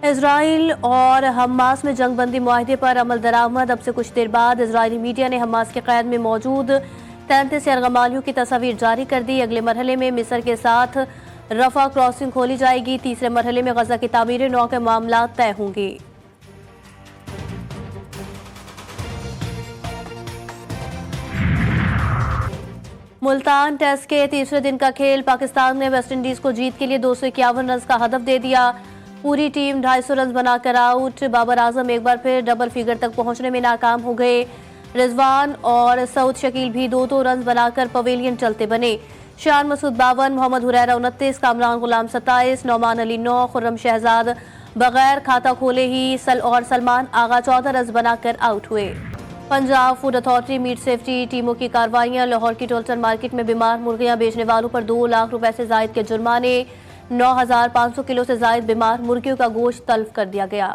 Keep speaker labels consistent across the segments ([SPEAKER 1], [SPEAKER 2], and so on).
[SPEAKER 1] Israel और Hamas में जंगबंदी मुआहदे पर अमल दरामद। अब से कुछ देर बाद इजरायली मीडिया ने हमास के क़ैद में मौजूद 33 यरगमालियों की तस्वीर जारी कर दी। अगले मरहले में मिस्र के साथ रफा क्रॉसिंग खोली जाएगी। तीसरे मरहले में गजा की तामीर नौ के मामला तय होंगे। मुल्तान टेस्ट के तीसरे दिन का खेल। पाकिस्तान ने वेस्टइंडीज को जीत के लिए 251 रन का हदफ दे दिया। पूरी टीम 250 रन बनाकर आउट। बाबर आजम एक बार फिर डबल फिगर तक पहुंचने में नाकाम हो गए। रिजवान और सऊद शकील भी 2-2 रन बनाकर पवेलियन चलते बने। शान मसूद 52, मोहम्मद हुरैरा 29, कामरान गुलाम 27, नौमान अली 9, खुर्रम शहजाद बगैर खाता खोले ही सलमान आगा 14 रन बनाकर आउट हुए। Punjab food authority meat safety टीमों की कार्रवाइयां। लाहौर की टोल्टन मार्केट में बीमार मुर्गियां बेचने वालों पर 2 लाख रुपए से जायद के जुर्माने। 9,500 किलो से जायद बीमार मुर्गियों का गोश्त तल्फ कर दिया गया।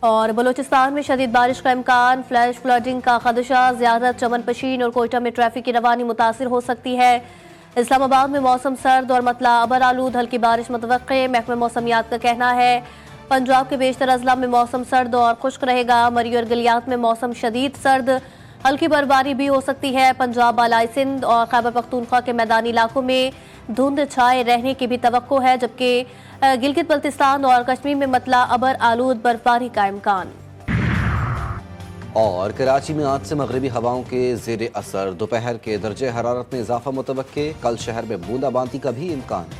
[SPEAKER 1] और बलूचिस्तान में शदीद बारिश का इम्कान। फ्लैश फ्लडिंग का खदशा। ज्यादा चमन पशीन और कोयटा में ट्रैफिक की रवानी मुतासिर हो सकती है। इस्लामाबाद में मौसम सर्द और मतला अबर आलूद। हल्की बारिश मुतवक्के। महकमे मौसमियात का कहना है पंजाब के बेशतर अजला में मौसम सर्द और खुश्क रहेगा। मरी और गलियात में मौसम शदीद सर्द। हल्की बर्फबारी भी हो सकती है। पंजाब, बालाई सिंध और खैबर पख्तूनख्वा के मैदानी इलाकों में धुंध छाए रहने की भी तवक्को है, जबकि गिलगित बल्तिस्तान और कश्मीर में मतला अबर आलूद बर्फबारी का इम्कान।
[SPEAKER 2] और कराची में आज से मगरबी हवाओं के जेर असर दोपहर के दर्जे हरारत में इजाफा मुतवक्के। कल शहर में बूंदाबांदी का भी इम्कान।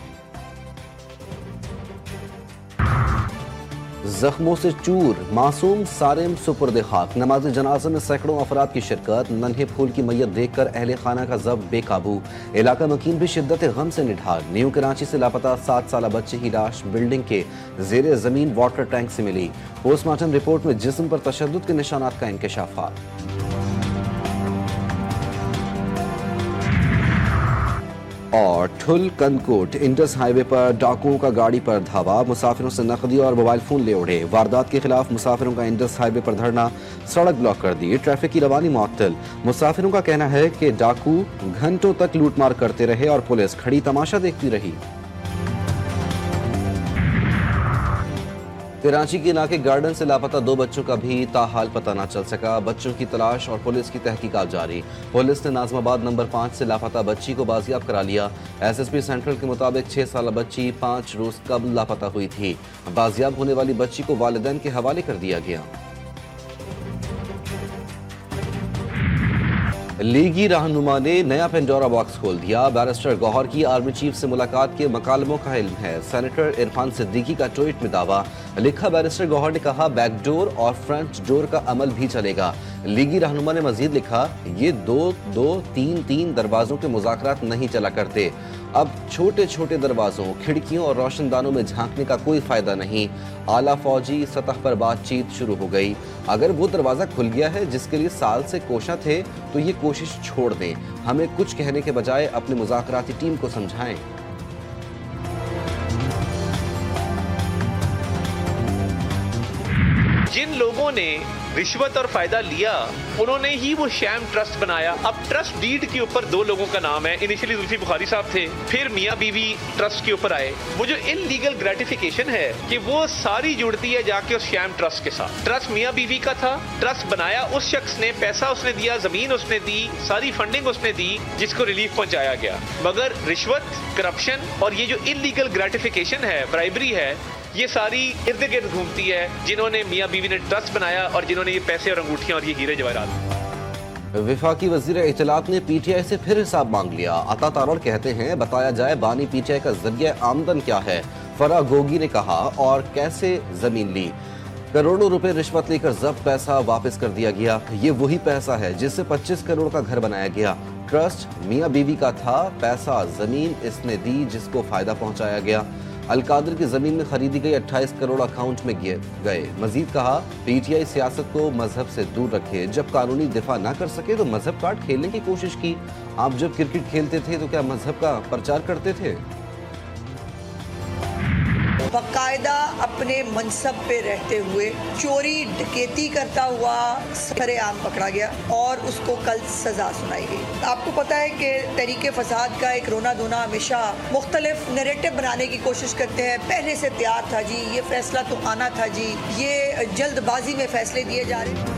[SPEAKER 2] जख्मों से चूर मासूम सारिम सुपुर्द खाक। नमाज जनाजा में सैकड़ों अफराद की शिरकत। नन्हे फूल की मैयत देखकर अहले खाना का जब बेकाबू। इलाका मकीन भी शिद्दत गम से निढाल। न्यू कराची से लापता 7 साल बच्चे की लाश बिल्डिंग के जेर जमीन वाटर टैंक से मिली। पोस्टमार्टम रिपोर्ट में जिस्म पर तशद्दुद के निशानात का इंकशाफात। और ठुल कनकोट इंडस हाईवे पर डाकुओं का गाड़ी पर धावा। मुसाफिरों से नकदी और मोबाइल फोन ले उड़े। वारदात के खिलाफ मुसाफिरों का इंडस हाईवे पर धरना। सड़क ब्लॉक कर दी। ट्रैफिक की रवानी मुअत्तल। मुसाफिरों का कहना है कि डाकू घंटों तक लूटमार करते रहे और पुलिस खड़ी तमाशा देखती रही। कराची के इलाके गार्डन से लापता 2 बच्चों का भी ताहाल पता न चल सका। बच्चों की तलाश और पुलिस की तहकीकात जारी। पुलिस ने नाजमाबाद नंबर 5 से लापता बच्ची को बाजियाब करा लिया। SSP सेंट्रल के मुताबिक 6 साल बच्ची 5 रोज कबल लापता हुई थी। बाजियाब होने वाली बच्ची को वालिदैन के हवाले कर दिया गया। लीगी रहनुमा ने नया पेंडोरा बॉक्स खोल दिया। बैरिस्टर गौहर की आर्मी चीफ से मुलाकात के मकालमों का इल्म है। सेनेटर इरफान सिद्दीकी का ट्वीट में दावा। लिखा, बैरिस्टर गौहर ने कहा बैकडोर और फ्रंट डोर का अमल भी चलेगा। लीगी रहनुमा ने मजीद लिखा, ये 2-2-3-3 दरवाजों के मुज़ाकरात नहीं चला करते। अब छोटे छोटे दरवाजों, खिड़कियों और रोशनदानों में झांकने का कोई फायदा नहीं। आला फौजी सतह पर बातचीत शुरू हो गई। अगर वो दरवाजा खुल गया है जिसके लिए साल से कोशा थे तो ये कोशिश छोड़ दें। हमें कुछ कहने के बजाय अपनी मुज़ाकराती टीम को समझाएं।
[SPEAKER 3] जिन लोगों ने रिश्वत और फायदा लिया उन्होंने ही वो शैम ट्रस्ट बनाया। अब ट्रस्ट डीड के ऊपर 2 लोगों का नाम है। इनिशियली जुल्फी बुखारी साहब थे, फिर मियां बीवी ट्रस्ट के ऊपर आए। वो जो इलीगल ग्रेटिफिकेशन है कि वो सारी जुड़ती है जाके उस शैम ट्रस्ट के साथ। ट्रस्ट मियां बीवी का था, ट्रस्ट बनाया उस शख्स ने, पैसा उसने दिया, जमीन उसने दी, सारी फंडिंग उसने दी जिसको रिलीफ पहुंचाया गया। मगर रिश्वत, करप्शन और ये जो इलीगल ग्रेटिफिकेशन है, ब्राइबरी है, ये सारी इर्द गिर्द घूमती है जिन्होंने मियां बीवी ने ट्रस्ट बनाया और जिन्होंने ये पैसे और अंगूठियां और ये हीरे जवाहरात।
[SPEAKER 2] वफाकी वजीर इत्तलात ने PTI से फिर हिसाब मांग लिया। अता तारड़ कहते हैं बताया जाए बानी PTI का जरिया आमदन क्या है। फरा गोगी ने कहा और कैसे जमीन ली। करोड़ों रुपए रिश्वत लेकर जब्त पैसा वापस कर दिया गया। ये वही पैसा है जिससे 25 करोड़ का घर बनाया गया। ट्रस्ट मियां बीवी का था, पैसा जमीन इसने दी जिसको फायदा पहुंचाया गया। अलकादर की जमीन में खरीदी गई 28 करोड़ अकाउंट में गए। मजीद कहा PTI सियासत को मजहब से दूर रखे। जब कानूनी दिफा ना कर सके तो मजहब कार्ड खेलने की कोशिश की। आप जब क्रिकेट खेलते थे तो क्या मजहब का प्रचार करते थे?
[SPEAKER 4] बाकायदा अपने मनसब पे रहते हुए चोरी डकैती करता हुआ सरेआम पकड़ा गया और उसको कल सजा सुनाई गई। आपको पता है कि तहरीके फसाद का एक रोना धोना हमेशा मुख्तलिफ नैरेटिव बनाने की कोशिश करते हैं। पहले से तैयार था जी, ये फैसला तो आना था जी, ये जल्दबाजी में फैसले दिए जा रहे हैं।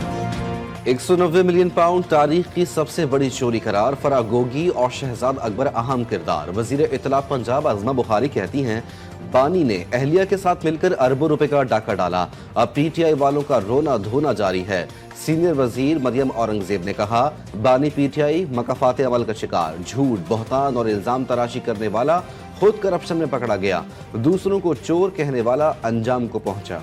[SPEAKER 2] 190 मिलियन पाउंड तारीख की सबसे बड़ी चोरी करार, फराह गोगी और शहजाद अकबर अहम किरदार। वजीर इत्तलाफ पंजाब आजमा बुखारी कहती हैं बानी ने अहलिया के साथ मिलकर अरबों रुपए का डाका डाला, अब पीटीआई वालों का रोना धोना जारी है। सीनियर वजीर मरियम औरंगजेब ने कहा बानी पीटीआई मकाफात अमल का शिकार, झूठ बहतान और इल्जाम तराशी करने वाला खुद करप्शन में पकड़ा गया, दूसरों को चोर कहने वाला अंजाम को पहुंचा।